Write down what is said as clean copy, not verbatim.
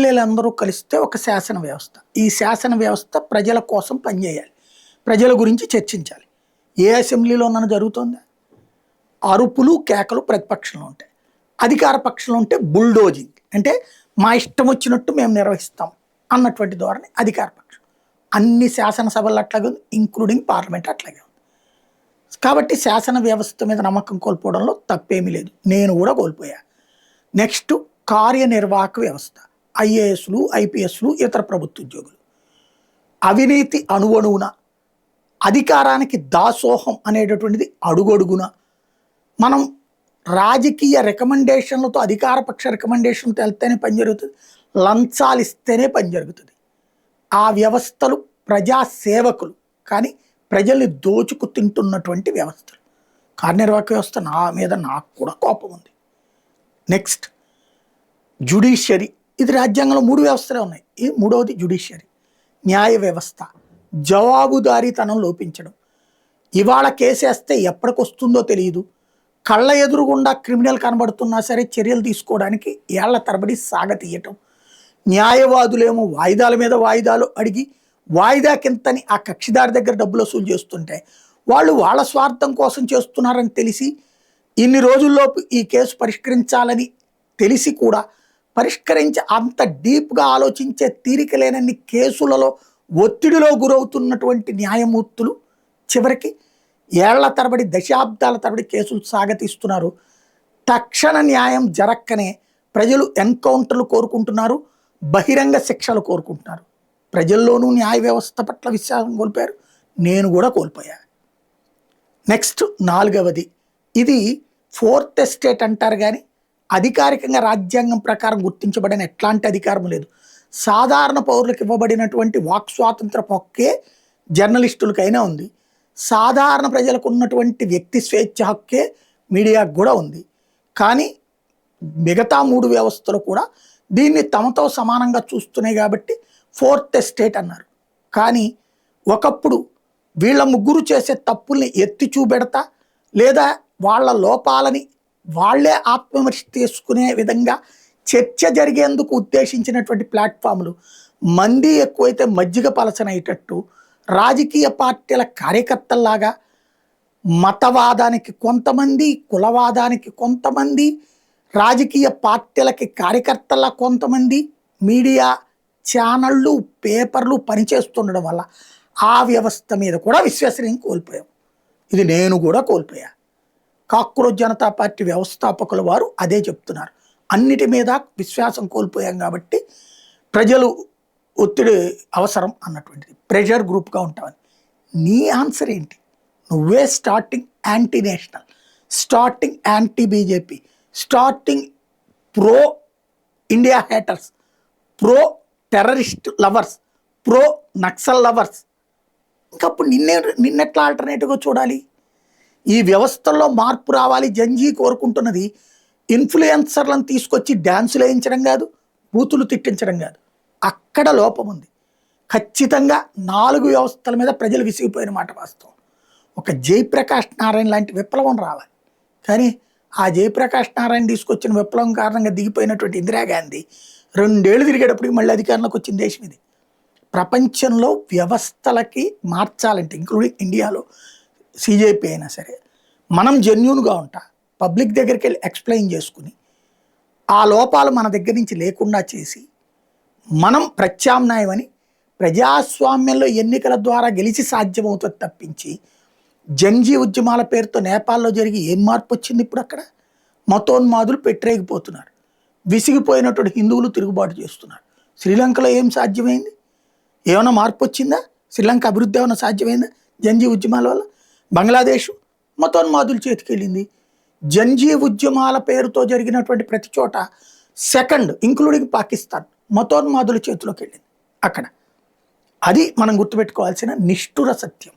ఎమ్మెల్యేలందరూ కలిస్తే ఒక శాసన వ్యవస్థ. ఈ శాసన వ్యవస్థ ప్రజల కోసం పనిచేయాలి, ప్రజల గురించి చర్చించాలి. ఏ అసెంబ్లీలోనైనా జరుగుతుందా? అరుపులు కేకలు ప్రతిపక్షంలో ఉంటాయి, అధికార పక్షంలో ఉంటే బుల్డోజింగ్, అంటే మా ఇష్టం వచ్చినట్టు మేము నిర్వహిస్తాం అన్నటువంటి ధోరణి అధికార పక్షం. అన్ని శాసనసభలు అట్లాగే ఉంది, ఇంక్లూడింగ్ పార్లమెంట్ అట్లాగే ఉంది. కాబట్టి శాసన వ్యవస్థ మీద నమ్మకం కోల్పోవడంలో తప్పేమీ లేదు, నేను కూడా కోల్పోయా. నెక్స్ట్ కార్యనిర్వాహక వ్యవస్థ, ఐఏఎస్లు ఐపీఎస్లు ఇతర ప్రభుత్వ ఉద్యోగులు. అవినీతి అణువణువున, అధికారానికి దాసోహం అనేటటువంటిది అడుగడుగున. మనం రాజకీయ రికమెండేషన్లతో, అధికార పక్ష రికమెండేషన్లతో వెళ్తేనే పని జరుగుతుంది, లంచాలు ఇస్తేనే పని జరుగుతుంది. ఆ వ్యవస్థలు ప్రజా సేవకులు కానీ ప్రజల్ని దోచుకు తింటున్నటువంటి వ్యవస్థలు. కార్యనిర్వాహక వ్యవస్థ మీద నాకు కూడా కోపం ఉంది. నెక్స్ట్ జ్యుడిషియరీ, ఇది రాజ్యాంగంలో 3 వ్యవస్థలే ఉన్నాయి, ఈ మూడవది జ్యుడిషియరీ. న్యాయ వ్యవస్థ జవాబుదారీతనం లోపించడం. ఇవాళ కేసేస్తే ఎప్పటికొస్తుందో తెలియదు, కళ్ళ ఎదురుగుండా క్రిమినల్ కనబడుతున్నా సరే చర్యలు తీసుకోవడానికి ఏళ్ల తరబడి సాగతీయటం. న్యాయవాదులేమో వాయిదాల మీద వాయిదాలు అడిగి వాయిదా కింతని ఆ కక్షిదారి దగ్గర డబ్బులు వసూలు చేస్తుంటే వాళ్ళు వాళ్ళ స్వార్థం కోసం చేస్తున్నారని తెలిసి, ఇన్ని రోజుల్లోపు ఈ కేసు పరిష్కరించాలని తెలిసి కూడా పరిష్కరించి అంత డీప్గా ఆలోచించే తీరిక లేనన్ని కేసులలో ఒత్తిడిలో గురవుతున్నటువంటి న్యాయమూర్తులు చివరికి ఏళ్ల తరబడి దశాబ్దాల తరబడి కేసులు సాగతీస్తున్నారు. తక్షణ న్యాయం జరక్కనే ప్రజలు ఎన్కౌంటర్లు కోరుకుంటున్నారు, బహిరంగ శిక్షలు కోరుకుంటున్నారు. ప్రజల్లోనూ న్యాయ వ్యవస్థ పట్ల విశ్వాసం కోల్పోయారు, నేను కూడా కోల్పోయా. నెక్స్ట్ 4వది, ఇది 4th ఎస్టేట్ అంటారు కానీ అధికారికంగా రాజ్యాంగం ప్రకారం గుర్తించబడిన ఎట్లాంటి అధికారం లేదు. సాధారణ పౌరులకు ఇవ్వబడినటువంటి వాక్ స్వాతంత్ర హక్కే జర్నలిస్టులకైనా ఉంది, సాధారణ ప్రజలకు ఉన్నటువంటి వ్యక్తి స్వేచ్ఛ హక్కే మీడియాకు కూడా ఉంది. కానీ మిగతా 3 వ్యవస్థలు కూడా దీన్ని తమతో సమానంగా చూస్తున్నాయి కాబట్టి 4th ఎస్టేట్ అన్నారు. కానీ ఒకప్పుడు వీళ్ళ ముగ్గురు చేసే తప్పుల్ని ఎత్తి చూపెడతా, లేదా వాళ్ళ లోపాలని వాళ్లే ఆత్మవిమర్శ చేసుకునే విధంగా చర్చ జరిగేందుకు ఉద్దేశించినటువంటి ప్లాట్ఫామ్లు మంది ఎక్కువైతే మజ్జిగ పలచనయ్యేటట్టు, రాజకీయ పార్టీల కార్యకర్తల్లాగా మతవాదానికి కొంతమంది, కులవాదానికి కొంతమంది, రాజకీయ పార్టీలకి కార్యకర్తల కొంతమంది, మీడియా ఛానళ్ళు పేపర్లు పనిచేస్తుండడం వల్ల ఆ వ్యవస్థ మీద కూడా విశ్వసనీయం కోల్పోయాం. ఇది నేను కూడా కోల్పోయా. కాక్రోచ్ జనతా పార్టీ వ్యవస్థాపకుల వారు అదే చెప్తున్నారు, అన్నిటి మీద విశ్వాసం కోల్పోయాం కాబట్టి ప్రజలు ఒత్తిడి అవసరం అన్నటువంటిది, ప్రెషర్ గ్రూప్గా ఉంటామని. నీ ఆన్సర్ ఏంటి? నువ్వే starting anti national, starting anti BJP, starting pro India haters, pro terrorist lovers, pro Naxal lovers. ఇంకప్పుడు నిన్నెట్లా ఆల్టర్నేటివ్గా చూడాలి? ఈ వ్యవస్థల్లో మార్పు రావాలి జంజీ కోరుకుంటున్నది ఇన్ఫ్లుయెన్సర్లను తీసుకొచ్చి డ్యాన్సులు వేయించడం కాదు, బూతులు తిట్టించడం కాదు. అక్కడ లోపం ఉంది. ఖచ్చితంగా 4 వ్యవస్థల మీద ప్రజలు విసిగిపోయిన మాట వాస్తవం. ఒక జయప్రకాష్ నారాయణ లాంటి విప్లవం రావాలి, కానీ ఆ జయప్రకాష్ నారాయణ తీసుకొచ్చిన విప్లవం కారణంగా దిగిపోయినటువంటి ఇందిరాగాంధీ 2 ఏళ్ళు తిరిగేటప్పటికి మళ్ళీ అధికారంలోకి వచ్చిన దేశం ఇది. ప్రపంచంలో వ్యవస్థలకి మార్చాలంటే, ఇంక్లూడింగ్ ఇండియాలో సిజేపీ అయినా సరే, మనం జెన్యూన్గా ఉంటా, పబ్లిక్ దగ్గరికి వెళ్ళి ఎక్స్ప్లెయిన్ చేసుకుని ఆ లోపాలు మన దగ్గర నుంచి లేకుండా చేసి మనం ప్రత్యామ్నాయం అని ప్రజాస్వామ్యంలో ఎన్నికల ద్వారా గెలిచి సాధ్యమవుతుంది తప్పించి, జంజీ ఉద్యమాల పేరుతో నేపాల్లో జరిగి ఏం మార్పు వచ్చింది? ఇప్పుడు అక్కడ మతోన్మాదులు పెట్టరేగిపోతున్నారు, విసిగిపోయినటువంటి హిందువులు తిరుగుబాటు చేస్తున్నారు. శ్రీలంకలో ఏం సాధ్యమైంది? ఏమైనా మార్పు వచ్చిందా? శ్రీలంక అభివృద్ధి ఏమైనా సాధ్యమైందా జంజీ ఉద్యమాల వల్ల? బంగ్లాదేశ్ మతోన్మాదుల చేతికి వెళ్ళింది. జంజీ ఉద్యమాల పేరుతో జరిగినటువంటి ప్రతి చోట సెకండ్, ఇంక్లూడింగ్ పాకిస్తాన్, మతోన్మాదుల చేతిలోకి వెళ్ళింది అక్కడ. అది మనం గుర్తుపెట్టుకోవాల్సిన నిష్ఠుర సత్యం.